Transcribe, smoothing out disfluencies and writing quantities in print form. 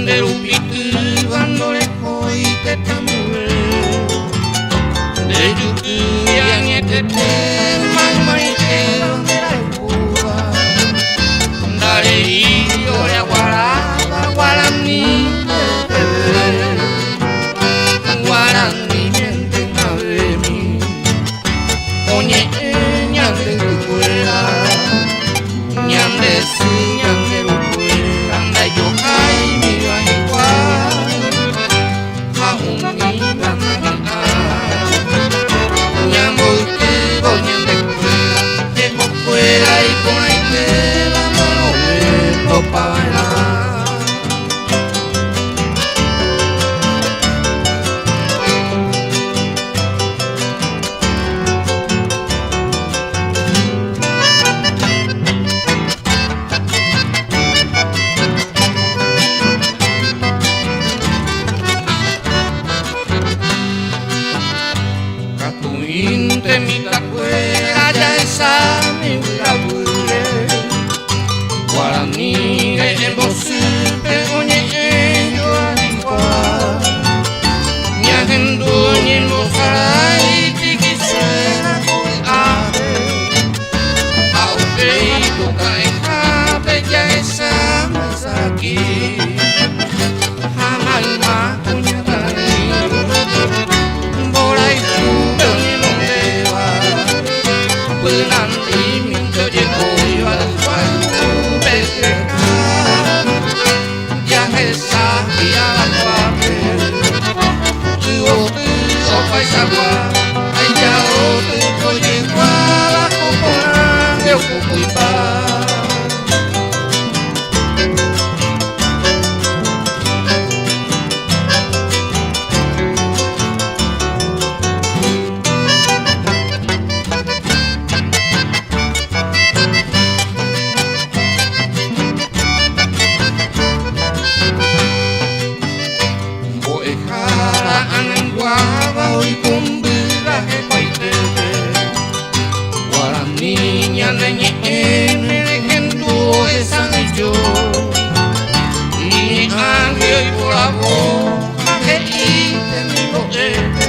de lupitu bandole koi te tamure de yuku yang etete mamai te bandera ipua dare io ya guarda guarani guarani miente navemi oñe ñande kuera ñande si ñande rukuera anda yo kai mi va igual a un niño ñambo que voy ñande kuera te fuera y por ahí te la mano no pa bailar. Inte mi cacuera ya esa mi labure Guarani en vos pegoñe yo aligua Ñagendo ni en vos aray te quisiera con ave Aunque tu cae ya esa más aquí Jamás más cuñadaré Bora y tú nanti minto llegó yo al cuarto pesca ya esa y a la cuave tu paisa gua ay ya tu llegó a la copona de ocupa hoy con vida que paite Guarani ñane ñene dejando esa yo y ángel por la boca que te mi